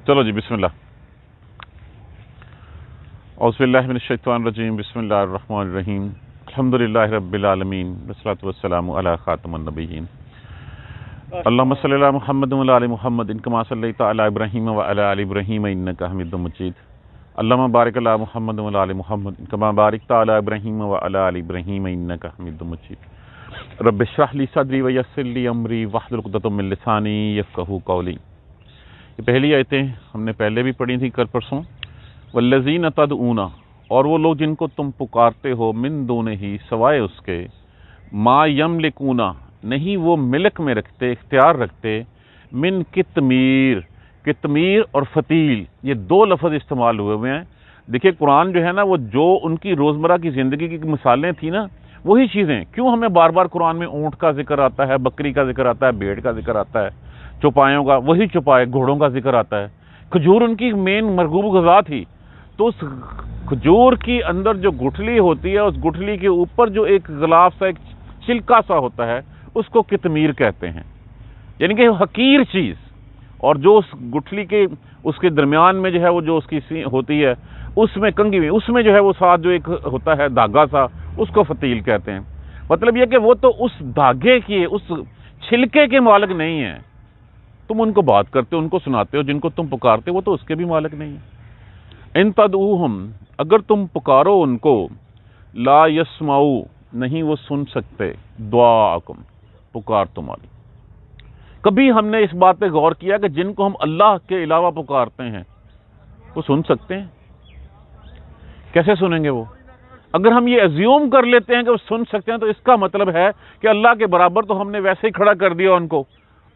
چلو جی بسم اللہ. اعوذ باللہ من الشیطان الرجیم. بسم اللہ الرحمن الرحیم. الحمدللہ رب العالمین والصلاۃ والسلام علی خاتم النبیین. اللہم صلی علی محمد وعلی آل محمد کما صلیت علی ابراہیم وعلی آل ابراہیم انک حمید مجید. اللہم بارک علی محمد وعلی آل محمد کما بارکت علی ابراہیم وعلی آل ابراہیم انک حمید مجید. رب اشرح لی صدری ویسر لی امری واحلل عقدۃ من لسانی یفقہوا قولی. یہ پہلی آیتیں ہم نے پہلے بھی پڑھی تھیں کل پرسوں. والذین تدعون، اور وہ لوگ جن کو تم پکارتے ہو، من دونہ ہی، سوائے اس کے، ما یملکون، نہیں وہ ملک میں رکھتے، اختیار رکھتے، من قطمیر. قطمیر اور فتیل یہ دو لفظ استعمال ہوئے ہیں. دیکھیں قرآن جو ہے نا، وہ جو ان کی روزمرہ کی زندگی کی مثالیں تھیں نا، وہی چیزیں. کیوں ہمیں بار بار قرآن میں اونٹ کا ذکر آتا ہے، بکری کا ذکر آتا ہے، بھیڑ کا ذکر آتا ہے، چوپایوں کا، وہی چوپائے، گھوڑوں کا ذکر آتا ہے. کھجور ان کی مین مرغوب غذا تھی. تو اس کھجور کی اندر جو گٹھلی ہوتی ہے، اس گٹھلی کے اوپر جو ایک غلاف سا، ایک چھلکا سا ہوتا ہے، اس کو قطمیر کہتے ہیں. یعنی کہ حقیر چیز. اور جو اس گٹھلی کے اس کے درمیان میں جو ہے وہ جو اس کی ہوتی ہے، اس میں کنگھی میں، اس میں جو ہے وہ ساتھ جو ایک ہوتا ہے دھاگا سا، اس کو فتیل کہتے ہیں. مطلب یہ کہ وہ تو اس دھاگے کی، اس چھلکے کے مالک نہیں ہیں. تم ان کو بات کرتے ہو، ان کو سناتے ہو، جن کو تم پکارتے ہو، وہ تو اس کے بھی مالک نہیں ہیں. ان تدعوہم، اگر تم پکارو ان کو، لا یسمعو، نہیں وہ سن سکتے، دعاءکم، پکار تمہاری. کبھی ہم نے اس بات پہ غور کیا کہ جن کو ہم اللہ کے علاوہ پکارتے ہیں وہ سن سکتے ہیں؟ کیسے سنیں گے وہ؟ اگر ہم یہ ایزیوم کر لیتے ہیں کہ وہ سن سکتے ہیں، تو اس کا مطلب ہے کہ اللہ کے برابر تو ہم نے ویسے ہی کھڑا کر دیا ان کو.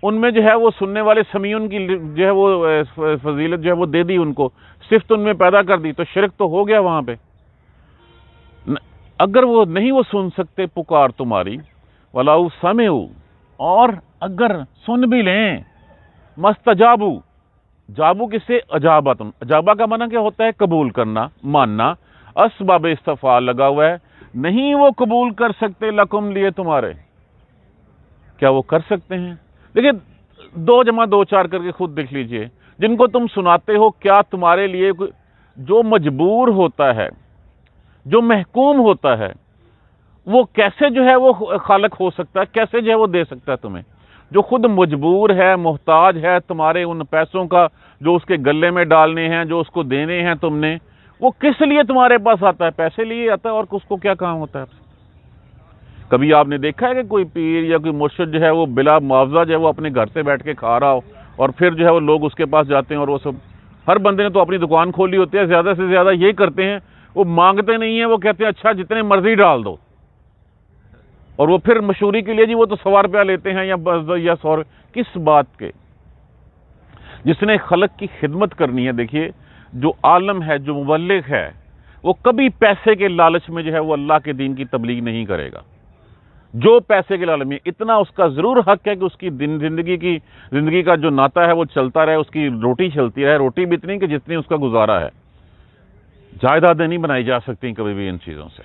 ان میں جو ہے وہ سننے والے سمیعون کی جو ہے وہ فضیلت جو ہے وہ دے دی ان کو، صفت ان میں پیدا کر دی. تو شرک تو ہو گیا وہاں پہ. اگر وہ نہیں وہ سن سکتے پکار تمہاری، وَلَوْ سَمِعُوا، اور اگر سن بھی لیں، مَسْتَجَابُوا، جابو کس سے؟ اجابت. اجابہ کا معنی کیا ہوتا ہے؟ قبول کرنا، ماننا. اسباب استفعال لگا ہوا ہے. نہیں وہ قبول کر سکتے، لکم، لیے تمہارے. کیا وہ کر سکتے ہیں؟ دیکھیں 2 جمع 2 4 کر کے خود دیکھ لیجئے. جن کو تم سناتے ہو، کیا تمہارے لیے جو مجبور ہوتا ہے، جو محکوم ہوتا ہے، وہ کیسے جو ہے وہ خالق ہو سکتا ہے؟ کیسے جو ہے وہ دے سکتا ہے تمہیں؟ جو خود مجبور ہے، محتاج ہے تمہارے ان پیسوں کا جو اس کے گلے میں ڈالنے ہیں، جو اس کو دینے ہیں تم نے، وہ کس لیے تمہارے پاس آتا ہے؟ پیسے لیے آتا ہے. اور اس کو کیا کام ہوتا ہے؟ کبھی آپ نے دیکھا ہے کہ کوئی پیر یا کوئی مرشد جو ہے وہ بلا معاوضہ جو ہے وہ اپنے گھر سے بیٹھ کے کھا رہا ہو، اور پھر جو ہے وہ لوگ اس کے پاس جاتے ہیں، اور وہ سب، ہر بندے نے تو اپنی دکان کھولی ہوتی ہے، زیادہ سے زیادہ یہ کرتے ہیں، وہ مانگتے نہیں ہیں، وہ کہتے ہیں اچھا جتنے مرضی ڈال دو. اور وہ پھر مشہوری کے لیے جی وہ تو 100 روپیہ لیتے ہیں یا 100. کس بات کے؟ جس نے خلق کی خدمت کرنی ہے. دیکھیے جو عالم ہے، جو مبلغ ہے، وہ کبھی پیسے کے لالچ میں جو ہے وہ اللہ کے دین کی تبلیغ نہیں کرے گا. جو پیسے کے لالچ میں، اتنا اس کا ضرور حق ہے کہ اس کی زندگی کا جو ناتا ہے وہ چلتا رہے، اس کی روٹی چلتی رہے. روٹی بھی اتنی کہ جتنی اس کا گزارا ہے. جائیدادیں نہیں بنائی جا سکتی کبھی بھی ان چیزوں سے.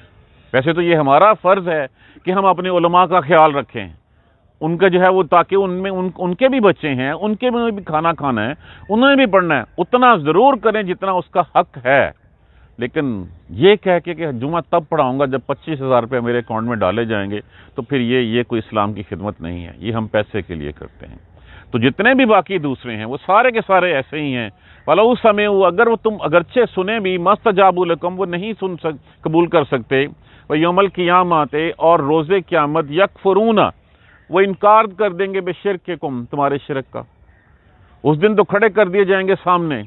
ویسے تو یہ ہمارا فرض ہے کہ ہم اپنے علماء کا خیال رکھیں، ان کا جو ہے وہ، تاکہ ان کے بھی بچے ہیں، ان کے بھی کھانا کھانا ہے، انہوں نے بھی پڑھنا ہے. اتنا ضرور کریں جتنا اس کا حق ہے. لیکن یہ کہہ کے کہ جمعہ تب پڑھاؤں گا جب 25,000 روپے میرے اکاؤنٹ میں ڈالے جائیں گے، تو پھر یہ کوئی اسلام کی خدمت نہیں ہے. یہ ہم پیسے کے لیے کرتے ہیں. تو جتنے بھی باقی دوسرے ہیں وہ سارے کے سارے ایسے ہی ہیں. وَلَوْ سَمِعُوا، اگر وہ تم اگرچہ سنیں بھی، مَسْتَجَابُوا لَكُمْ، وہ نہیں قبول کر سکتے. وَيَوْمَ الْقِيَامَةِ، اور روز قیامت، يَكْفُرُونَ، وہ انکار کر دیں گے، بِشِرْكِكُمْ، تمہارے شرک کا. اس دن تو کھڑے کر دیے جائیں گے سامنے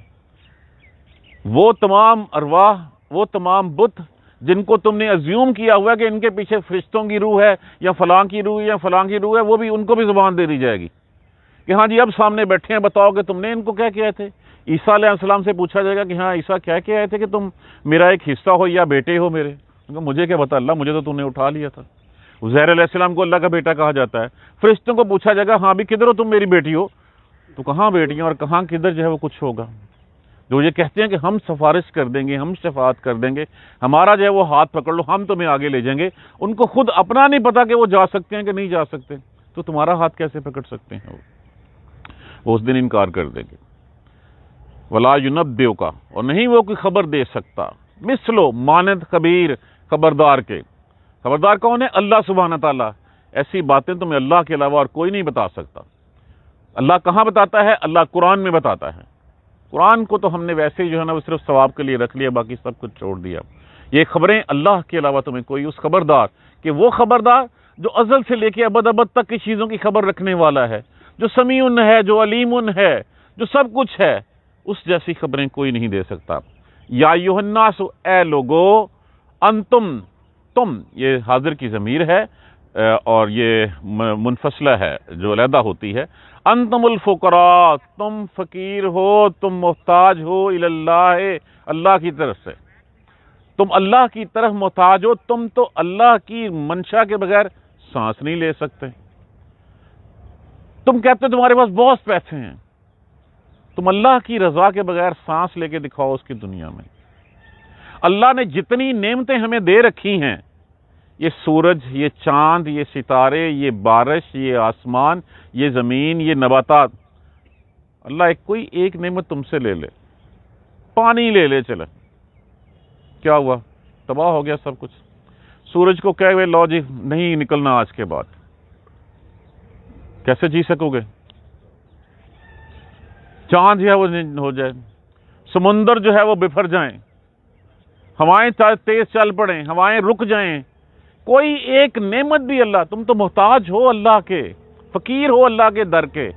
وہ تمام ارواح، وہ تمام بت جن کو تم نے ازیوم کیا ہوا ہے کہ ان کے پیچھے فرشتوں کی روح ہے، یا فلاں کی روح یا فلاں کی روح ہے. وہ بھی، ان کو بھی زبان دے دی جائے گی کہ ہاں جی اب سامنے بیٹھے ہیں، بتاؤ کہ تم نے ان کو کیا کیا تھے. عیسیٰ علیہ السلام سے پوچھا جائے گا کہ ہاں عیسیٰ کیا کیا تھے کہ تم میرا ایک حصہ ہو یا بیٹے ہو میرے. مجھے کیا پتا اللہ، مجھے تو تم نے اٹھا لیا تھا. عزیر علیہ السلام کو اللہ کا بیٹا کہا جاتا ہے. فرشتوں کو پوچھا جائے گا ہاں بھی کدھر ہو تم میری بیٹی ہو، تو کہاں بیٹیاں اور کہاں کدھر جو ہے وہ کچھ ہوگا. جو یہ کہتے ہیں کہ ہم سفارش کر دیں گے، ہم شفاعت کر دیں گے، ہمارا جو ہے وہ ہاتھ پکڑ لو، ہم تمہیں آگے لے جائیں گے. ان کو خود اپنا نہیں پتا کہ وہ جا سکتے ہیں کہ نہیں جا سکتے، تو تمہارا ہاتھ کیسے پکڑ سکتے ہیں؟ وہ اس دن انکار کر دیں گے. ولا ينبئک، اور نہیں وہ کوئی خبر دے سکتا، مثلو مانند خبیر خبردار کے۔ خبردار کون ہے؟ اللہ سبحانہ تعالیٰ۔ ایسی باتیں تمہیں اللہ کے علاوہ اور کوئی نہیں بتا سکتا۔ اللہ کہاں بتاتا ہے؟ اللہ قرآن میں بتاتا ہے۔ قرآن کو تو ہم نے ویسے ہی جو ہے نا وہ صرف ثواب کے لیے رکھ لیا، باقی سب کچھ چھوڑ دیا۔ یہ خبریں اللہ کے علاوہ تمہیں کوئی، اس خبردار کہ وہ خبردار جو ازل سے لے کے ابد ابد تک کی چیزوں کی خبر رکھنے والا ہے، جو سمیع ہے، جو علیم ہے، جو سب کچھ ہے، اس جیسی خبریں کوئی نہیں دے سکتا۔ یا ایھا الناس، اے لوگو، انتم، تم، یہ حاضر کی ضمیر ہے اور یہ منفصلہ ہے جو علیحدہ ہوتی ہے۔ انتم الفقراء، تم فقیر ہو، تم محتاج ہو، الی اللہ، اللہ کی طرف سے، تم اللہ کی طرف محتاج ہو۔ تم تو اللہ کی منشا کے بغیر سانس نہیں لے سکتے۔ تم کہتے ہو تمہارے پاس بہت پیسے ہیں، تم اللہ کی رضا کے بغیر سانس لے کے دکھاؤ اس کی دنیا میں۔ اللہ نے جتنی نعمتیں ہمیں دے رکھی ہیں، یہ سورج، یہ چاند، یہ ستارے، یہ بارش، یہ آسمان، یہ زمین، یہ نباتات، اللہ کوئی ایک نعمت تم سے لے لے، پانی لے لے، چلے، کیا ہوا؟ تباہ ہو گیا سب کچھ۔ سورج کو کہے ہوئے لو جی نہیں نکلنا آج کے بعد، کیسے جی سکو گے؟ چاند جو ہے وہ ہو جائے، سمندر جو ہے وہ بفر جائیں، ہوائیں تیز چل پڑیں، ہوائیں رک جائیں، کوئی ایک نعمت بھی اللہ، تم تو محتاج ہو اللہ کے، فقیر ہو اللہ کے در کے۔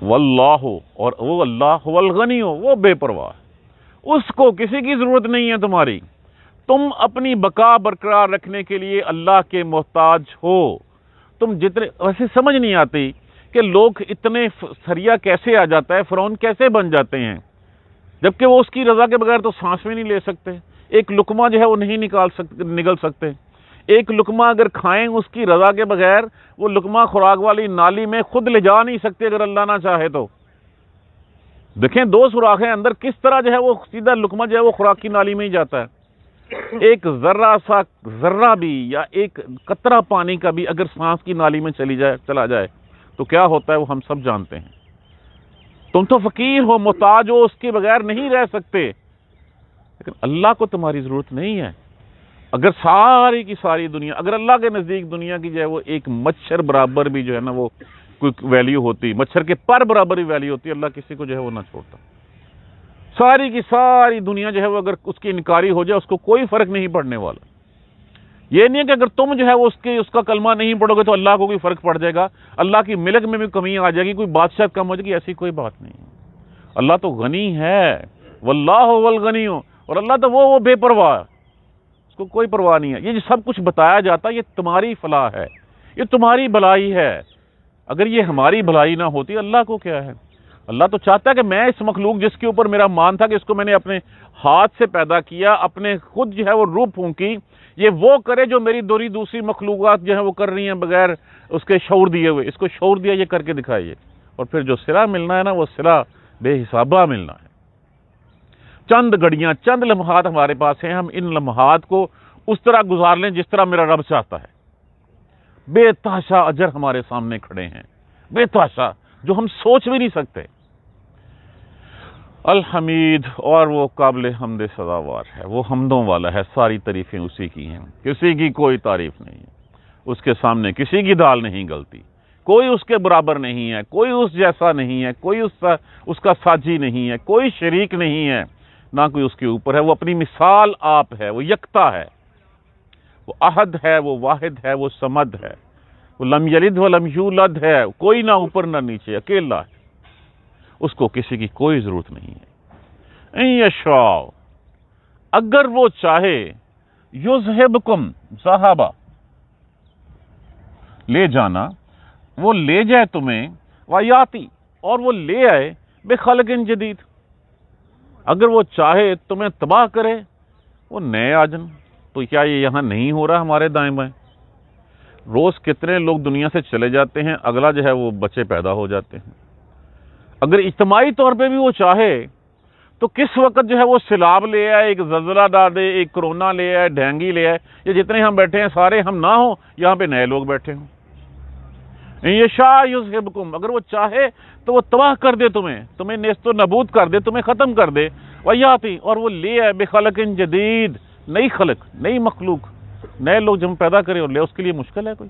واللہ، اور وہ اللہ هو الغنی، ہو وہ بے پرواہ، اس کو کسی کی ضرورت نہیں ہے تمہاری۔ تم اپنی بقا برقرار رکھنے کے لیے اللہ کے محتاج ہو۔ تم جتنے، ویسے سمجھ نہیں آتی کہ لوگ اتنے سریا کیسے آ جاتا ہے، فرعون کیسے بن جاتے ہیں، جبکہ وہ اس کی رضا کے بغیر تو سانس بھی نہیں لے سکتے، ایک لقمہ جو ہے وہ نہیں نگل سکتے، ایک لقمہ اگر کھائیں اس کی رضا کے بغیر، وہ لقمہ خوراک والی نالی میں خود لے جا نہیں سکتے اگر اللہ نہ چاہے تو۔ دیکھیں دو سوراخ ہیں اندر، کس طرح جو ہے وہ سیدھا لقمہ جو ہے وہ خوراک کی نالی میں ہی جاتا ہے۔ ایک ذرہ بھی یا ایک قطرہ پانی کا بھی اگر سانس کی نالی میں چلا جائے تو کیا ہوتا ہے وہ ہم سب جانتے ہیں۔ تم تو فقیر ہو، محتاج ہو، اس کے بغیر نہیں رہ سکتے، لیکن اللہ کو تمہاری ضرورت نہیں ہے۔ اگر ساری کی ساری دنیا، اگر اللہ کے نزدیک دنیا کی جو ہے وہ ایک مچھر برابر بھی جو ہے نا وہ کوئی ویلیو ہوتی، مچھر کے پر برابر ہی ویلیو ہوتی، اللہ کسی کو جو ہے وہ نہ چھوڑتا۔ ساری کی ساری دنیا جو ہے وہ اگر اس کی انکاری ہو جائے، اس کو کوئی فرق نہیں پڑنے والا۔ یہ نہیں ہے کہ اگر تم جو ہے وہ اس کا کلمہ نہیں پڑھو گے تو اللہ کو کوئی فرق پڑ جائے گا، اللہ کی ملک میں بھی کمی آ جائے گی، کوئی بادشاہ کم ہو جائے گی، ایسی کوئی بات نہیں۔ اللہ تو غنی ہے، واللہ هو الغنی، اور اللہ تو وہ بے پرواہ، اس کو کوئی پرواہ نہیں ہے۔ یہ جو سب کچھ بتایا جاتا ہے یہ تمہاری فلاح ہے، یہ تمہاری بھلائی ہے۔ اگر یہ ہماری بھلائی نہ ہوتی اللہ کو کیا ہے؟ اللہ تو چاہتا ہے کہ میں اس مخلوق جس کے اوپر میرا مان تھا کہ اس کو میں نے اپنے ہاتھ سے پیدا کیا، اپنے خود جو ہے وہ روح پھونکی، یہ وہ کرے جو میری دوسری مخلوقات جو ہیں وہ کر رہی ہیں بغیر اس کے شعور دیے ہوئے۔ اس کو شعور دیا، یہ کر کے دکھائیے، اور پھر جو صلہ ملنا ہے نا وہ صلہ بے حسابہ ملنا ہے۔ چند گھڑیاں، چند لمحات ہمارے پاس ہیں، ہم ان لمحات کو اس طرح گزار لیں جس طرح میرا رب چاہتا ہے۔ بے تحاشا اجر ہمارے سامنے کھڑے ہیں، بے تحاشا، جو ہم سوچ بھی نہیں سکتے۔ الحمید، اور وہ قابل حمد سزاوار ہے، وہ حمدوں والا ہے، ساری تعریفیں اسی کی ہیں، کسی کی کوئی تعریف نہیں ہے، اس کے سامنے کسی کی دال نہیں گلتی، کوئی اس کے برابر نہیں ہے، کوئی اس جیسا نہیں ہے، کوئی اس کا ساجی نہیں ہے، کوئی شریک نہیں ہے، نہ کوئی اس کے اوپر ہے۔ وہ اپنی مثال آپ ہے، وہ یکتا ہے، وہ احد ہے، وہ واحد ہے، وہ صمد ہے، وہ لم یلد ولم یولد ہے، کوئی نہ اوپر نہ نیچے، اکیلا ہے، اس کو کسی کی کوئی ضرورت نہیں ہے۔ ان یشاء، اگر وہ چاہے، یذہبکم، ذہبا، لے جانا، وہ لے جائے تمہیں، ویاتی، اور وہ لے آئے، بخلق جدید، اگر وہ چاہے تمہیں تباہ کرے، وہ نئے آجن۔ تو کیا یہ یہاں نہیں ہو رہا ہمارے دائیں بائیں؟ روز کتنے لوگ دنیا سے چلے جاتے ہیں، اگلا جو ہے وہ بچے پیدا ہو جاتے ہیں۔ اگر اجتماعی طور پہ بھی وہ چاہے تو کس وقت جو ہے وہ سیلاب لے آئے، ایک زلزلہ ڈال دے، ایک کرونا لے آئے، ڈینگی لے آئے، یہ جتنے ہم بیٹھے ہیں سارے ہم نہ ہوں، یہاں پہ نئے لوگ بیٹھے ہوں۔ یہ شاء یذہبکم، اگر وہ چاہے تو وہ تباہ کر دے تمہیں نیست و نابود کر دے، تمہیں ختم کر دے، ویاتی، اور وہ لے آئے بخلق جدید، نئی خلق، نئی مخلوق، نئے لوگ جب ہم پیدا کریں اور لے، اس کے لیے مشکل ہے کوئی؟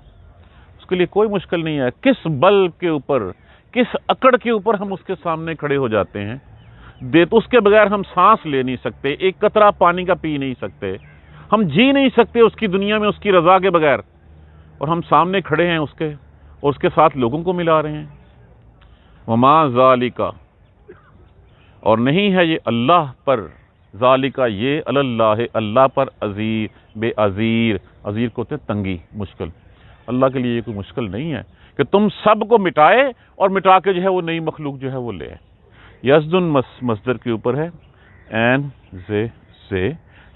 اس کے لیے کوئی مشکل نہیں ہے۔ کس بل کے اوپر، کس اکڑ کے اوپر ہم اس کے سامنے کھڑے ہو جاتے ہیں، تو اس کے بغیر ہم سانس لے نہیں سکتے، ایک قطرہ پانی کا پی نہیں سکتے، ہم جی نہیں سکتے اس کی دنیا میں اس کی رضا کے بغیر، اور ہم سامنے کھڑے ہیں اس کے، اور اس کے ساتھ لوگوں کو ملا رہے ہیں۔ وما ذالک، اور نہیں ہے یہ اللہ پر، ذالک یہ اللہ، اللہ پر عزیز، بے عزیر، عزیر کو ہوتے ہیں تنگی، مشکل، اللہ کے لیے یہ کوئی مشکل نہیں ہے کہ تم سب کو مٹائے اور مٹا کے جو ہے وہ نئی مخلوق جو ہے وہ لے۔ یزدن مصدر کے اوپر ہے، این سے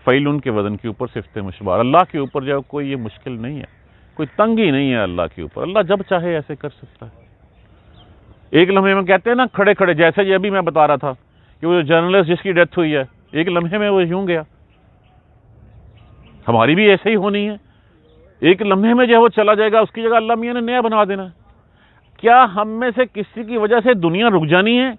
فیلن کے وزن کے اوپر صفت مشبہ، اللہ کے اوپر جو ہے کوئی یہ مشکل نہیں ہے، کوئی تنگی نہیں ہے اللہ کے اوپر، اللہ جب چاہے ایسے کر سکتا ہے۔ ایک لمحے میں کہتے ہیں نا کھڑے کھڑے، جیسے یہ ابھی میں بتا رہا تھا کہ وہ جو جرنلسٹ جس کی ڈیتھ ہوئی ہے، ایک لمحے میں وہ یوں گیا، ہماری بھی ایسے ہی ہونی ہے، ایک لمحے میں جو ہے وہ چلا جائے گا، اس کی جگہ اللہ میاں نے نیا بنا دینا۔ کیا ہم میں سے کسی کی وجہ سے دنیا رک جانی ہے؟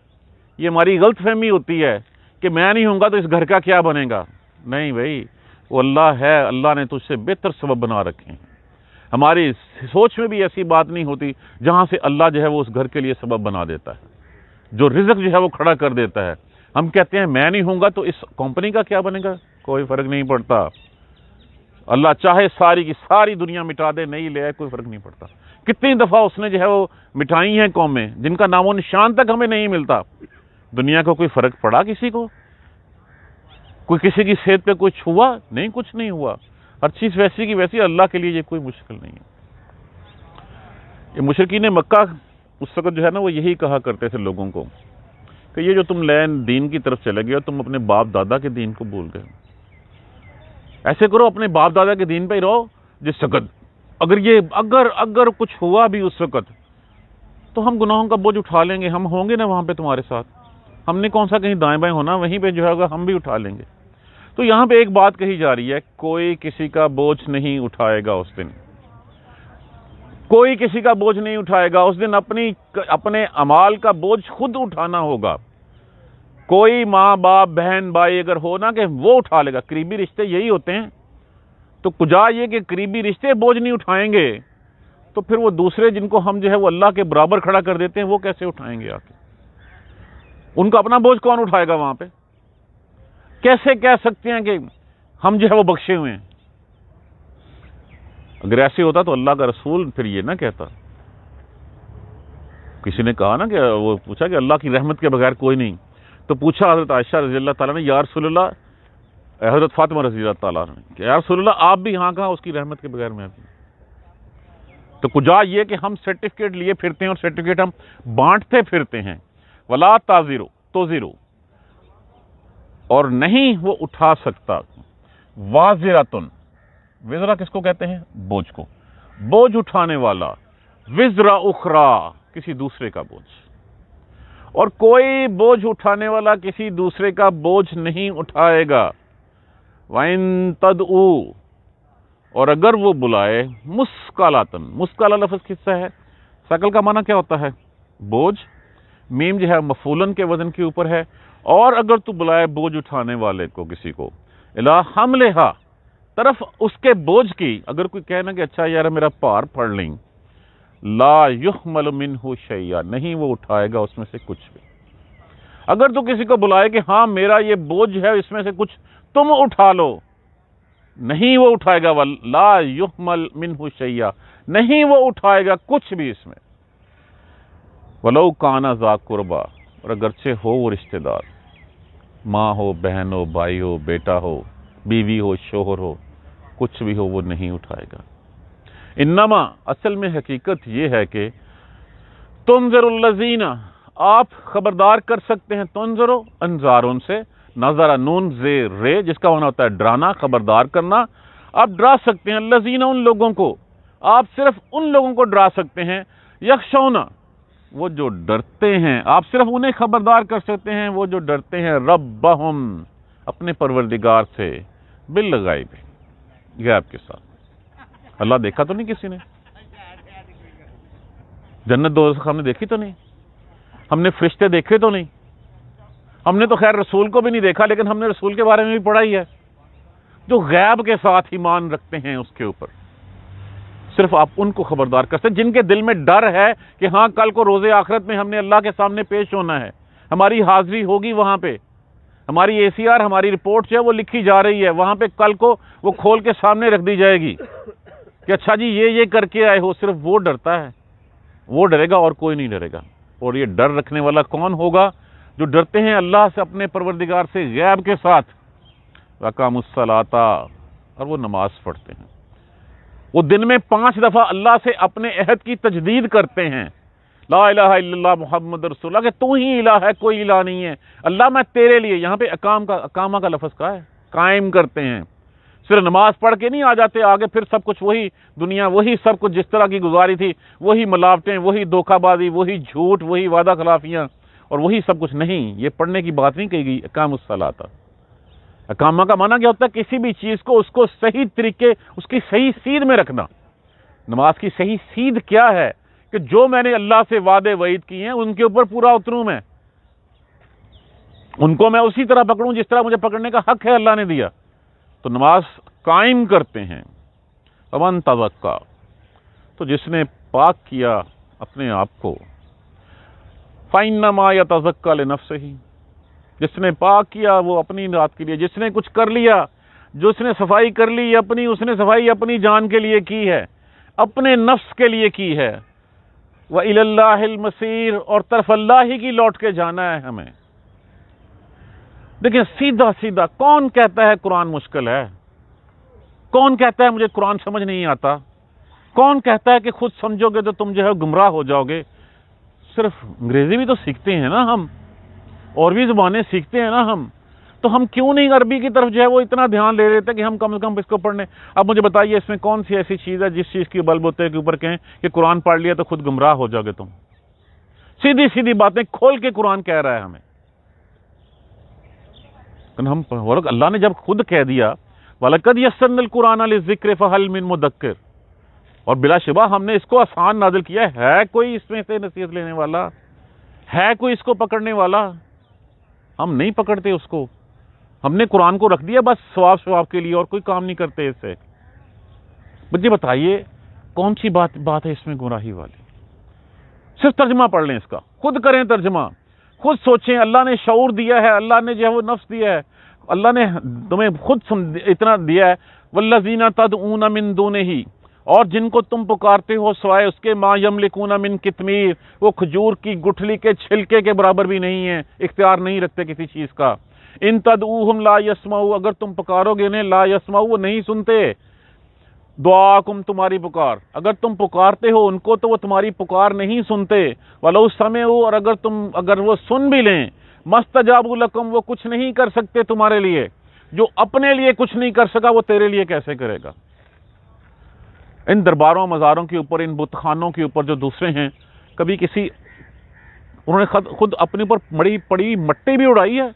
یہ ہماری غلط فہمی ہوتی ہے کہ میں نہیں ہوں گا تو اس گھر کا کیا بنے گا۔ نہیں بھائی، وہ اللہ ہے، اللہ نے تجھ سے بہتر سبب بنا رکھے ہیں۔ ہماری سوچ میں بھی ایسی بات نہیں ہوتی جہاں سے اللہ جو ہے وہ اس گھر کے لیے سبب بنا دیتا ہے، جو رزق جو ہے وہ کھڑا کر دیتا ہے۔ ہم کہتے ہیں میں نہیں ہوں گا تو اس کمپنی کا کیا بنے گا، کوئی فرق نہیں پڑتا۔ اللہ چاہے ساری کی ساری دنیا مٹا دے، نہیں لے آئے، کوئی فرق نہیں پڑتا۔ کتنی دفعہ اس نے جو ہے وہ مٹائی ہیں قومیں جن کا نام و نشان تک ہمیں نہیں ملتا، دنیا کو کوئی فرق پڑا کسی کو؟ کوئی کسی کی صحت پہ کچھ ہوا؟ نہیں، کچھ نہیں ہوا، ہر چیز ویسی کی ویسی، اللہ کے لیے یہ کوئی مشکل نہیں ہے۔ یہ مشرکین مکہ اس وقت جو ہے نا وہ یہی کہا کرتے تھے لوگوں کو کہ یہ جو تم لین دین کی طرف چلے گئے اور تم اپنے باپ دادا کے دین کو بھول گئے، ایسے کرو اپنے باپ دادا کے دین پہ ہی رہو، جس وقت اگر کچھ ہوا بھی اس وقت تو ہم گناہوں کا بوجھ اٹھا لیں گے، ہم ہوں گے نا وہاں پہ تمہارے ساتھ، ہم نے کون سا کہیں دائیں بائیں ہونا، وہیں پہ جو ہے ہم بھی اٹھا لیں گے۔ تو یہاں پہ ایک بات کہی جا رہی ہے، کوئی کسی کا بوجھ نہیں اٹھائے گا اس دن، کوئی کسی کا بوجھ نہیں اٹھائے گا اس دن، اپنے اعمال کا بوجھ خود اٹھانا ہوگا۔ کوئی ماں باپ بہن بھائی اگر ہو نا کہ وہ اٹھا لے گا، قریبی رشتے یہی ہوتے ہیں، تو کجا یہ کہ قریبی رشتے بوجھ نہیں اٹھائیں گے تو پھر وہ دوسرے جن کو ہم جو ہے وہ اللہ کے برابر کھڑا کر دیتے ہیں وہ کیسے اٹھائیں گے؟ آ کے ان کا اپنا بوجھ کون اٹھائے گا وہاں پہ؟ کیسے کہہ سکتے ہیں کہ ہم جو ہے وہ بخشے ہوئے ہیں؟ اگر ایسے ہوتا تو اللہ کا رسول پھر یہ نہ کہتا۔ کسی نے کہا نا کہ وہ پوچھا کہ اللہ کی رحمت کے بغیر کوئی نہیں، تو پوچھا حضرت عائشہ رضی اللہ تعالیٰ نے، یا رسول اللہ، حضرت فاطمہ رضی اللہ تعالیٰ نے کہ یا رسول اللہ آپ بھی ہاں کہاں اس کی رحمت کے بغیر میں بھی؟ تو کجا یہ کہ ہم سرٹیفکیٹ لیے پھرتے ہیں اور سرٹیفکیٹ ہم بانٹتے پھرتے ہیں، ولا تازرو توزرو، اور نہیں وہ اٹھا سکتا، وازراتن، وزرا کس کو کہتے ہیں؟ بوجھ کو، بوجھ اٹھانے والا، وزرا اخرا، کسی دوسرے کا بوجھ، اور کوئی بوجھ اٹھانے والا کسی دوسرے کا بوجھ نہیں اٹھائے گا۔ وَإِن تَدْعُوا، اور اگر وہ بلائے، مسکالاتن، مسکالہ لفظ کس سے ہے؟ سکل کا معنی کیا ہوتا ہے؟ بوجھ، میم جو ہے مفعولن کے وزن کے اوپر ہے، اور اگر تو بلائے بوجھ اٹھانے والے کو کسی کو، الا حملہا، طرف اس کے بوجھ کی، اگر کوئی کہنا کہ اچھا یار میرا پار پڑھ لیں، لا یحمل منہ شیئا، نہیں وہ اٹھائے گا اس میں سے کچھ بھی۔ اگر تو کسی کو بلائے کہ ہاں میرا یہ بوجھ ہے اس میں سے کچھ تم اٹھا لو، نہیں وہ اٹھائے گا، لا یحمل منہ شیئا، نہیں وہ اٹھائے گا کچھ بھی اس میں۔ ولو کانا ذا قربا، اور اگرچہ ہو وہ رشتہ دار، ماں ہو، بہن ہو، بھائی ہو، بیٹا ہو، بیوی ہو، شوہر ہو، کچھ بھی ہو وہ نہیں اٹھائے گا۔ انما، اصل میں حقیقت یہ ہے کہ تنذر الذین، آپ خبردار کر سکتے ہیں، تنذرو انذار، ان سے، نظر نون زیر رے، جس کا ہونا ہوتا ہے ڈرانا، خبردار کرنا، آپ ڈرا سکتے ہیں، الذین، ان لوگوں کو، آپ صرف ان لوگوں کو ڈرا سکتے ہیں، یخشون، وہ جو ڈرتے ہیں، آپ صرف انہیں خبردار کر سکتے ہیں، وہ جو ڈرتے ہیں، ربہم، اپنے پروردگار سے، بالغیب، غیب کے ساتھ۔ اللہ دیکھا تو نہیں کسی نے، جنت دوزخ ہم نے دیکھی تو نہیں، ہم نے فرشتے دیکھے تو نہیں، ہم نے تو خیر رسول کو بھی نہیں دیکھا، لیکن ہم نے رسول کے بارے میں بھی پڑھا ہی ہے، جو غیب کے ساتھ ایمان رکھتے ہیں اس کے اوپر صرف آپ ان کو خبردار کر سکتے، جن کے دل میں ڈر ہے کہ ہاں کل کو روز آخرت میں ہم نے اللہ کے سامنے پیش ہونا ہے، ہماری حاضری ہوگی وہاں پہ، ہماری ACR ہماری رپورٹ جو ہے وہ لکھی جا رہی ہے، وہاں پہ کل کو وہ کھول کے سامنے رکھ دی جائے گی کہ اچھا جی یہ کر کے آئے ہو۔ صرف وہ ڈرتا ہے، وہ ڈرے گا اور کوئی نہیں ڈرے گا۔ اور یہ ڈر رکھنے والا کون ہوگا؟ جو ڈرتے ہیں اللہ سے، اپنے پروردگار سے غیب کے ساتھ، وَأَقَامُوا الصَّلَاةَ، اور وہ نماز پڑھتے ہیں، وہ دن میں 5 دفعہ اللہ سے اپنے عہد کی تجدید کرتے ہیں، لا الہ الا اللہ محمد رسول اللہ، کہ تو ہی الہ ہے، کوئی الہ نہیں ہے، اللہ میں تیرے لیے، یہاں پہ اقامہ کا لفظ کا ہے، قائم کرتے ہیں۔ صرف نماز پڑھ کے نہیں آ جاتے آگے، پھر سب کچھ وہی دنیا، وہی سب کچھ جس طرح کی گزاری تھی، وہی ملاوٹیں، وہی دھوکہ بازی، وہی جھوٹ، وہی وعدہ خلافیاں اور وہی سب کچھ نہیں۔ یہ پڑھنے کی بات نہیں کہی گئی۔ اقاموا الصلاۃ، اقامہ کا معنی کیا ہوتا ہے؟ کسی بھی چیز کو اس کو صحیح طریقے، اس کی صحیح سیدھ میں رکھنا۔ نماز کی صحیح سیدھ کیا ہے؟ کہ جو میں نے اللہ سے وعدے وعید کیے ہیں ان کے اوپر پورا اتروں میں، ان کو میں اسی طرح پکڑوں جس طرح مجھے پکڑنے کا حق ہے اللہ نے دیا، تو نماز قائم کرتے ہیں۔ ومن تزکا، تو جس نے پاک کیا اپنے آپ کو، فإنما يتزکى لنفسه، جس نے پاک کیا وہ اپنی ذات کے لیے، جس نے کچھ کر لیا، جس نے صفائی کر لی اپنی، اس نے صفائی اپنی جان کے لیے کی ہے، اپنے نفس کے لیے کی ہے۔ وإلی اللہ المصیر، اور طرف اللہ ہی کی لوٹ کے جانا ہے ہمیں۔ دیکھیں سیدھا سیدھا، کون کہتا ہے قرآن مشکل ہے؟ کون کہتا ہے مجھے قرآن سمجھ نہیں آتا؟ کون کہتا ہے کہ خود سمجھو گے تو تم جو ہے گمراہ ہو جاؤ گے؟ صرف انگریزی بھی تو سیکھتے ہیں نا ہم، اور بھی زبانیں سیکھتے ہیں نا ہم، تو ہم کیوں نہیں عربی کی طرف جو ہے وہ اتنا دھیان لے لیتے کہ ہم کم از کم اس کو پڑھنے۔ اب مجھے بتائیے اس میں کون سی ایسی چیز ہے جس چیز کی بل بوتے کے اوپر کہیں کہ قرآن پڑھ لیا تو خود گمراہ ہو جاؤ گے تم؟ سیدھی سیدھی باتیں کھول کے قرآن کہہ رہا ہے ہمیں، ہم اللہ نے جب خود کہہ دیا وَلَقَدْ يَسَّرْنَا الْقُرْآنَ لِلذِّكْرِ فَهَلْ مِن مُدَّكِّرٍ، اور بلا شبہ ہم نے اس کو آسان نازل کیا ہے کوئی اس میں سے نصیحت لینے والا؟ ہے کوئی اس کو پکڑنے والا؟ ہم نہیں پکڑتے اس کو، ہم نے قرآن کو رکھ دیا بس ثواب کے لیے، اور کوئی کام نہیں کرتے اس سے۔ مجھے بتائیے کون سی بات ہے اس میں گمراہی والی؟ صرف ترجمہ پڑھ لیں اس کا، خود کریں ترجمہ، خود سوچیں۔ اللہ نے شعور دیا ہے، اللہ نے جو ہے وہ نفس دیا ہے، اللہ نے تمہیں خود اتنا دیا ہے۔ والذین تدعون من دونہ، اور جن کو تم پکارتے ہو سوائے اس کے، ما یملکون من قطمیر، وہ کھجور کی گٹھلی کے چھلکے کے برابر بھی نہیں ہیں، اختیار نہیں رکھتے کسی چیز کا۔ ان تدعوہم لا یسمعوا، اگر تم پکارو گے انہیں، لا یسمعوا، وہ نہیں سنتے دعاکم، تمہاری پکار، اگر تم پکارتے ہو ان کو تو وہ تمہاری پکار نہیں سنتے۔ ولو سمعوا، اور اگر وہ سن بھی لیں، مستجابوا لکم، وہ کچھ نہیں کر سکتے تمہارے لیے۔ جو اپنے لیے کچھ نہیں کر سکا وہ تیرے لیے کیسے کرے گا؟ ان درباروں مزاروں کے اوپر، ان بت خانوں کے اوپر جو دوسرے ہیں، کبھی انہوں نے خود اپنے اوپر پڑی مٹی بھی اڑائی ہے؟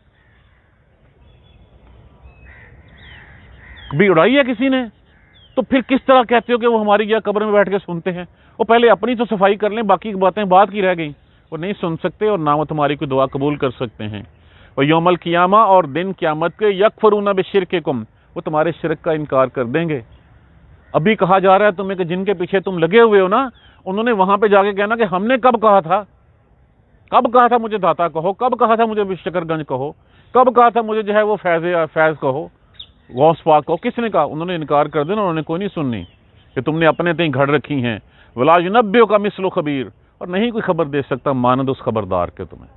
کبھی اڑائی ہے کسی نے؟ تو پھر کس طرح کہتے ہو کہ وہ ہماری قبر میں بیٹھ کے سنتے ہیں؟ وہ پہلے اپنی تو صفائی کر لیں، باقی باتیں بعد کی رہ گئیں۔ وہ نہیں سن سکتے اور نہ وہ تمہاری کوئی دعا قبول کر سکتے ہیں۔ وہ یوم القیامہ، اور دن قیامت کے، یکفرون بشرککم، وہ تمہارے شرک کا انکار کر دیں گے۔ ابھی کہا جا رہا ہے تمہیں کہ جن کے پیچھے تم لگے ہوئے ہو نا، انہوں نے وہاں پہ جا کے کہنا کہ ہم نے کب کہا تھا مجھے داتا کہو، کب کہا تھا مجھے شکر گنج کہو، کب کہا تھا مجھے جو ہے وہ فیض کہو، غوث پاک کہو، کس نے کہا؟ انہوں نے انکار کر دینا، انہوں نے کوئی نہیں سننی کہ تم نے اپنے تئیں گھڑ رکھی ہیں۔ ولا ینبئک مثل خبیر، اور نہیں کوئی خبر دے سکتا مانند اس خبردار کے تمہیں،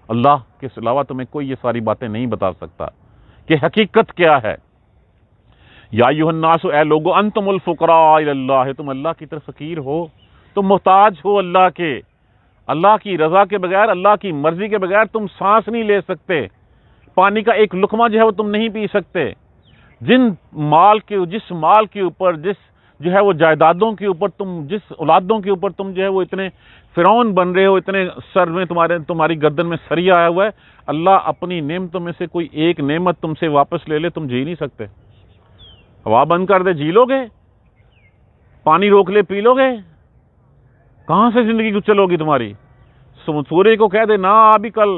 اللہ کے علاوہ تمہیں کوئی یہ ساری باتیں نہیں بتا سکتا کہ حقیقت کیا ہے۔ یا ایھا الناس، اے لوگو، انتم الفقراء الی اللہ، تم اللہ کی طرف فقیر ہو، تم محتاج ہو اللہ کے، اللہ کی رضا کے بغیر، اللہ کی مرضی کے بغیر تم سانس نہیں لے سکتے، پانی کا ایک لقمہ جو ہے وہ تم نہیں پی سکتے۔ جس مال کے اوپر، جس جو ہے وہ جائیدادوں کے اوپر تم، جس اولادوں کے اوپر تم جو ہے وہ اتنے فرعون بن رہے ہو، اتنے سر میں تمہاری گردن میں سری آیا ہوا ہے، اللہ اپنی نعمتوں میں سے کوئی ایک نعمت تم سے واپس لے لے، تم جی نہیں سکتے۔ ہوا بند کر دے، جی لو گے؟ پانی روک لے، پی لو گے؟ کہاں سے زندگی چلو گی تمہاری؟ سورج کو کہہ دے نہ ابھی کل،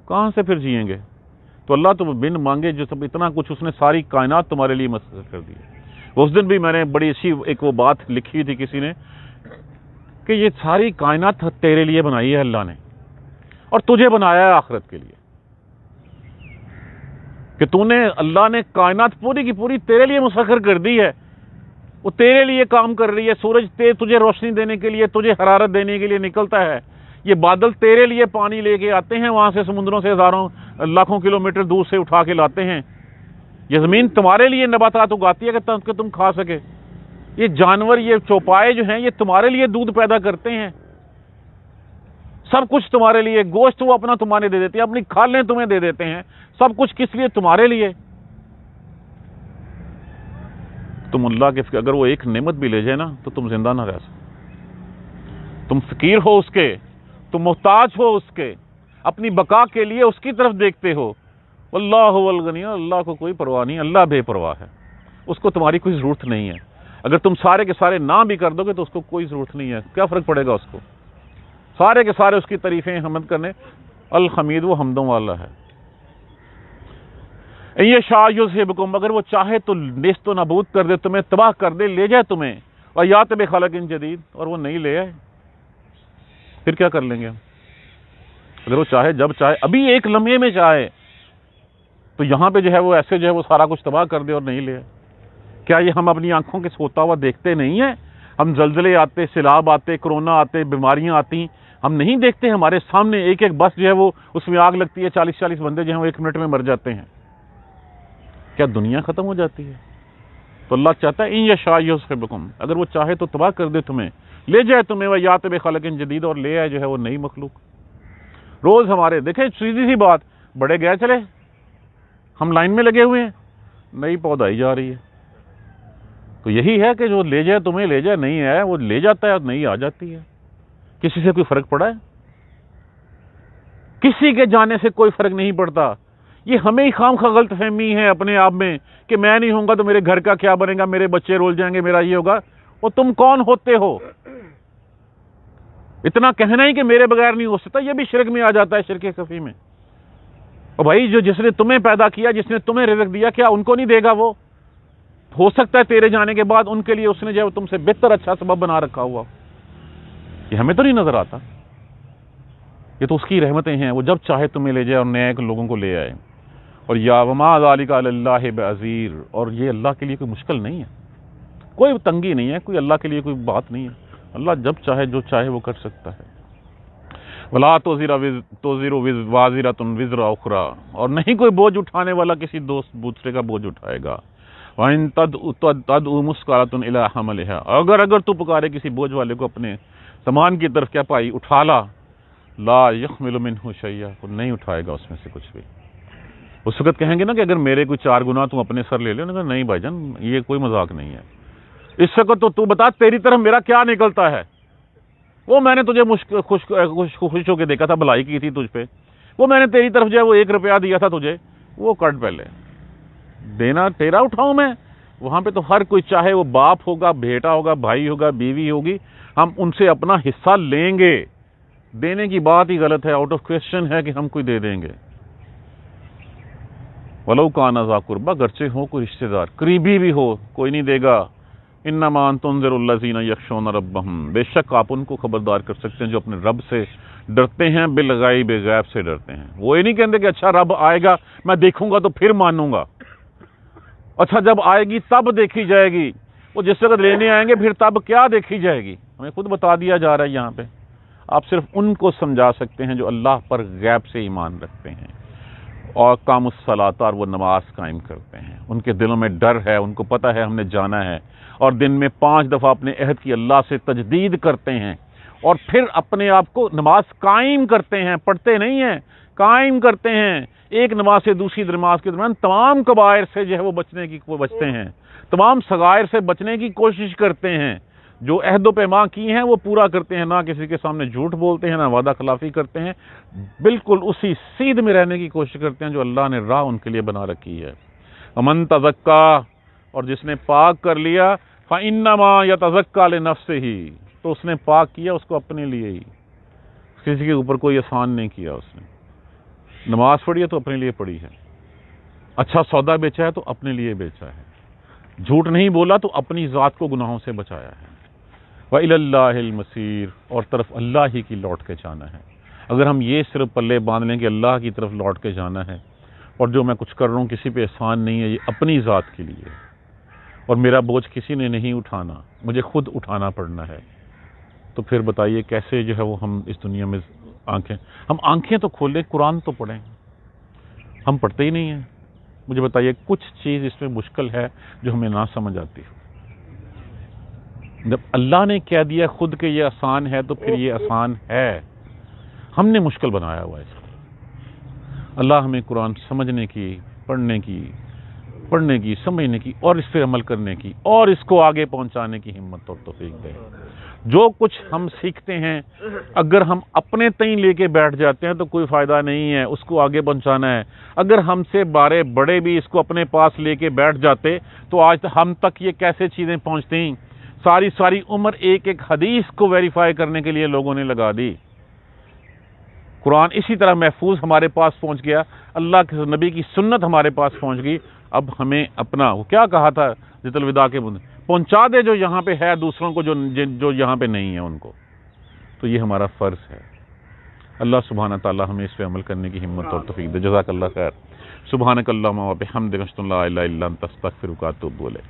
کہاں سے پھر جئیں گے؟ تو اللہ تو بن مانگے جو سب اتنا کچھ اس نے ساری کائنات تمہارے لیے مسخر کر دی۔ اس دن بھی میں نے بڑی اچھی ایک وہ بات لکھی ہوئی تھی کسی نے کہ یہ ساری کائنات تیرے لیے بنائی ہے اللہ نے، اور تجھے بنایا ہے آخرت کے لیے، کہ تو نے اللہ نے کائنات پوری کی پوری تیرے لیے مسخر کر دی ہے، وہ تیرے لیے کام کر رہی ہے۔ سورج تجھے روشنی دینے کے لیے، تجھے حرارت دینے کے لیے نکلتا ہے، یہ بادل تیرے لیے پانی لے کے آتے ہیں، وہاں سے سمندروں سے ہزاروں لاکھوں کلومیٹر دور سے اٹھا کے لاتے ہیں، یہ زمین تمہارے لیے نباتات اگاتی ہے کہ تم کھا سکے، یہ جانور، یہ چوپائے جو ہیں یہ تمہارے لیے دودھ پیدا کرتے ہیں، سب کچھ تمہارے لیے، گوشت وہ اپنا تمہارے دے دیتے ہیں، اپنی کھالیں تمہیں دے دیتے ہیں، سب کچھ کس لیے؟ تمہارے لیے۔ تم اللہ کے اگر وہ ایک نعمت بھی لے جائے نا تو تم زندہ نہ رہ سکو، تم فقیر ہو اس کے، تم محتاج ہو اس کے، اپنی بقا کے لیے اس کی طرف دیکھتے ہو۔ اللہ هو الغنی، اللہ کو کوئی پرواہ نہیں، اللہ بے پرواہ ہے، اس کو تمہاری کوئی ضرورت نہیں ہے۔ اگر تم سارے کے سارے نہ بھی کر دو گے تو اس کو کوئی ضرورت نہیں ہے، کیا فرق پڑے گا اس کو؟ سارے کے سارے اس کی تعریفیں حمد کرنے، الحمید وہ حمدوں والا ہے۔ ان یشاء یذہبکم، اگر وہ چاہے تو نیست و نابود کر دے، تمہیں تباہ کر دے، لے جائے تمہیں، ویات بخلق جدید، اور وہ نہیں لے آئے، پھر کیا کر لیں گے ہم؟ اگر وہ چاہے، جب چاہے، ابھی ایک لمحے میں چاہے تو یہاں پہ جو ہے وہ ایسے جو ہے وہ سارا کچھ تباہ کر دے اور نہیں لے آئے۔ کیا یہ ہم اپنی آنکھوں کے سوتا ہوا دیکھتے نہیں ہیں؟ ہم زلزلے آتے، سیلاب آتے، کرونا آتے، بیماریاں آتی، ہم نہیں دیکھتے؟ ہمارے سامنے ایک ایک بس جو ہے وہ اس میں آگ لگتی ہے، 40 بندے جو ہیں وہ 1 منٹ میں مر جاتے ہیں۔ کیا دنیا ختم ہو جاتی ہے؟ تو اللہ چاہتا ہے ان یشاء یذہبکم، اگر وہ چاہے تو تباہ کر دے تمہیں، لے جائے تمہیں، ویات بخلق جدید، اور لے آئے جو ہے وہ نئی مخلوق۔ روز ہمارے دیکھیں سیدھی سی بات، بڑے گئے چلے، ہم لائن میں لگے ہوئے ہیں، نئی پودا آئی جا رہی ہے۔ تو یہی ہے کہ جو لے جائے تمہیں لے جائے، نہیں ہے وہ لے جاتا ہے اور نہیں آ جاتی ہے۔ کسی سے کوئی فرق پڑا ہے؟ کسی کے جانے سے کوئی فرق نہیں پڑتا۔ یہ ہمیں ہی خواہ غلط فہمی ہے اپنے آپ میں کہ میں نہیں ہوں گا تو میرے گھر کا کیا بنے گا، میرے بچے رول جائیں گے، میرا یہ ہوگا۔ اور تم کون ہوتے ہو؟ اتنا کہنا ہی کہ میرے بغیر نہیں ہو سکتا، یہ بھی شرک میں آ جاتا ہے، شرک خفی میں۔ اور بھائی جس نے تمہیں پیدا کیا، جس نے تمہیں رزق دیا، کیا ان کو نہیں دے گا وہ؟ ہو سکتا ہے تیرے جانے کے بعد ان کے لیے اس نے جو تم سے بہتر اچھا سبب بنا رکھا ہوا، یہ ہمیں تو نہیں نظر آتا۔ یہ تو اس کی رحمتیں ہیں، وہ جب چاہے تمہیں لے جائے اور نیک لوگوں کو لے آئے۔ اور یا وما ذالک علی اللہ بعزیر، اور یہ اللہ کے لیے کوئی مشکل نہیں ہے، کوئی تنگی نہیں ہے، کوئی اللہ کے لیے کوئی بات نہیں ہے۔ اللہ جب چاہے جو چاہے وہ کر سکتا ہے۔ ولا تزر وازرۃ وزر اخری، اور نہیں کوئی بوجھ اٹھانے والا کسی دوسرے کا بوجھ اٹھائے گا۔ وَإِن تدعو مثقلۃ الی حملها، اگر تو پکارے کسی بوجھ والے کو اپنے سامان کی طرف، کیا پائی اٹھا لا، لا یحمل منہ شیئا، وہ نہیں اٹھائے گا اس میں سے کچھ بھی۔ اس وقت کہیں گے نا کہ اگر میرے کوئی 4 گناہ تم اپنے سر لے لے، انہوں نے کہا نہیں بھائی جان یہ کوئی مذاق نہیں ہے، اس وقت تو بتا تیری طرف میرا کیا نکلتا ہے؟ وہ میں نے تجھے خوش ہو کے دیکھا تھا، بھلائی کی تھی تجھ پہ، وہ میں نے تیری طرف جو ہے وہ 1 روپیہ دیا تھا تجھے، وہ کٹ پہلے دینا تیرا اٹھاؤں میں۔ وہاں پہ تو ہر کوئی چاہے وہ باپ ہوگا، بیٹا ہوگا، بھائی ہوگا، بیوی ہوگی، ہم ان سے اپنا حصہ لیں گے، دینے کی بات ہی غلط ہے، آؤٹ آف کوسچن ہے کہ ہم کوئی دے دیں گے۔ وَلَوْ كَانَ ذَا قُرْبَىٰ، اگرچہ ہو کوئی رشتہ دار، قریبی بھی ہو، کوئی نہیں دے گا۔ إِنَّمَا أَنْتَ تُنذِرُ الَّذِينَ يَخْشَوْنَ رَبَّهُمْ، بے شک آپ ان کو خبردار کر سکتے ہیں جو اپنے رب سے ڈرتے ہیں، بالغیب، غیب سے ڈرتے ہیں۔ وہ یہ نہیں کہتے کہ اچھا رب آئے گا میں دیکھوں گا تو پھر مانوں گا، اچھا جب آئے گی تب دیکھی جائے گی، وہ جس وقت لینے آئیں گے پھر تب کیا دیکھی جائے گی؟ ہمیں خود بتا دیا جا رہا ہے یہاں پہ۔ آپ صرف ان کو سمجھا سکتے ہیں جو اللہ پر غیب سے ایمان رکھتے ہیں اور قام الصلاۃ، اور وہ نماز قائم کرتے ہیں، ان کے دلوں میں ڈر ہے، ان کو پتہ ہے ہم نے جانا ہے، اور دن میں 5 دفعہ اپنے عہد کی اللہ سے تجدید کرتے ہیں، اور پھر اپنے آپ کو نماز قائم کرتے ہیں، پڑھتے نہیں ہیں، قائم کرتے ہیں۔ ایک نماز سے دوسری نماز کے درمیان تمام کبائر سے جو ہے وہ بچتے ہیں، تمام صغائر سے بچنے کی کوشش کرتے ہیں، جو عہد و پیمان کی ہیں وہ پورا کرتے ہیں، نہ کسی کے سامنے جھوٹ بولتے ہیں، نہ وعدہ خلافی کرتے ہیں، بالکل اسی سیدھ میں رہنے کی کوشش کرتے ہیں جو اللہ نے راہ ان کے لیے بنا رکھی ہے۔ ومن تزکا، اور جس نے پاک کر لیا، فإنما یتزکا لنفسہ، تو اس نے پاک کیا اس کو اپنے لیے ہی، کسی کے اوپر کوئی احسان نہیں کیا اس نے. نماز پڑھی ہے تو اپنے لیے پڑھی ہے، اچھا سودا بیچا ہے تو اپنے لیے بیچا ہے، جھوٹ نہیں بولا تو اپنی ذات کو گناہوں سے بچایا ہے. وَإِلَى اللَّهِ الْمَصِيرُ، اور طرف اللہ ہی کی لوٹ کے جانا ہے. اگر ہم یہ صرف پلے باندھ لیں کہ اللہ کی طرف لوٹ کے جانا ہے اور جو میں کچھ کر رہا ہوں کسی پہ احسان نہیں ہے، یہ اپنی ذات کے لیے اور میرا بوجھ کسی نے نہیں اٹھانا، مجھے خود اٹھانا پڑنا ہے، تو پھر بتائیے کیسے جو ہے وہ ہم اس دنیا میں آنکھیں تو کھولیں، قرآن تو پڑھیں. ہم پڑھتے ہی نہیں ہیں. مجھے بتائیے کچھ چیز اس میں مشکل ہے جو ہمیں نہ سمجھ آتی ہو. جب اللہ نے کہہ دیا خود کہ یہ آسان ہے تو پھر یہ آسان ہے، ہم نے مشکل بنایا ہوا ہے اس کو. اللہ ہمیں قرآن سمجھنے کی، پڑھنے کی، سمجھنے کی اور اس پہ عمل کرنے کی اور اس کو آگے پہنچانے کی ہمت اور توفیق دے. جو کچھ ہم سیکھتے ہیں اگر ہم اپنے تئیں لے کے بیٹھ جاتے ہیں تو کوئی فائدہ نہیں ہے، اس کو آگے پہنچانا ہے. اگر ہم سے بڑے بھی اس کو اپنے پاس لے کے بیٹھ جاتے تو آج ہم تک یہ کیسے چیزیں پہنچتی. ساری عمر ایک حدیث کو ویریفائی کرنے کے لیے لوگوں نے لگا دی. قرآن اسی طرح محفوظ ہمارے پاس پہنچ گیا، اللہ کے نبی کی سنت ہمارے پاس پہنچ گئی. اب ہمیں اپنا وہ کیا کہا تھا جت الوداع کے پہنچا دے جو یہاں پہ ہے دوسروں کو جو یہاں پہ نہیں ہے ان کو. تو یہ ہمارا فرض ہے. اللہ سبحانہ تعالی ہمیں اس پہ عمل کرنے کی ہمت اور توفیق دے. جزاک اللہ خیر. سبحانک اللہم و بحمدک اشہد ان لا الہ الا انت استغفرک و اتوب الیک.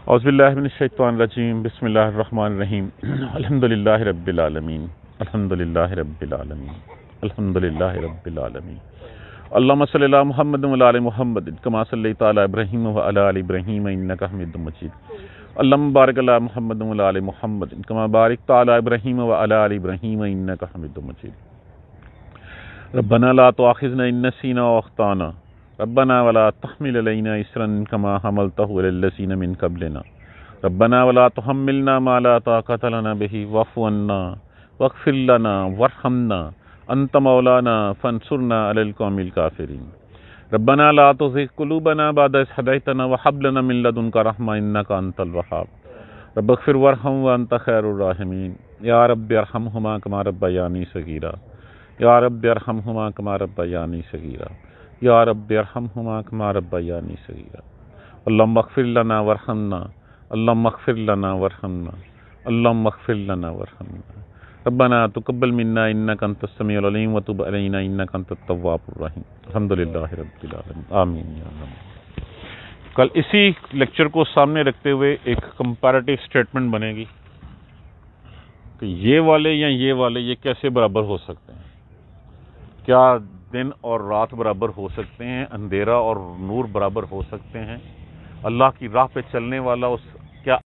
اعوذ باللہ من الشیطان الرجیم. بسم اللہ الرحمن الرحیم. الحمدللہ رب العالمین، الحمدللہ رب العالمین، الحمدللہ رب العالمین. اللہم صلی علی محمد و علی محمد کما صلیت علی ابراہیم و علی آل ابراہیم انک حمید مجید. اللہم بارک علی محمد و علی محمد کما بارکت علی ابراہیم و علی آل ابراہیم انک حمید مجید. ربنا لا تؤاخذنا ان نسینا و اخطانا ربنا ولا تحمل علینا اصرا کما حملتہ علی الذین من قبلنا ربنا ولا تحملنا ما لا طاقۃ لنا به واعف عنا واغفر لنا وارحمنا انت مولانا فانصرنا علی القوم الکافرین. ربنا لا تزغ قلوبنا بعد إذ هديتنا وهب لنا من لدنك رحمة إنك أنت الوهاب. رب اغفر وارحم وأنت خير الراحمين. يا رب ارحمهما كما ربياني صغيرا. يا رب ارحمهما كما ربياني صغيرا. يا رب ارحمهما كما ربياني صغيرا. اللهم اغفر لنا وارحمنا. اللهم اغفر لنا وارحمنا. اللهم اغفر لنا وارحمنا. ربنا تقبل منا انك انت السميع العليم وتب علينا انك انت التواب الرحيم. الحمدللہ رب العالمین. آمین یا رب. کل اسی لیکچر کو سامنے رکھتے ہوئے ایک کمپیریٹیو سٹیٹمنٹ بنے گی کہ یہ والے یا یہ والے یہ کیسے برابر ہو سکتے ہیں. کیا دن اور رات برابر ہو سکتے ہیں؟ اندھیرا اور نور برابر ہو سکتے ہیں؟ اللہ کی راہ پہ چلنے والا اس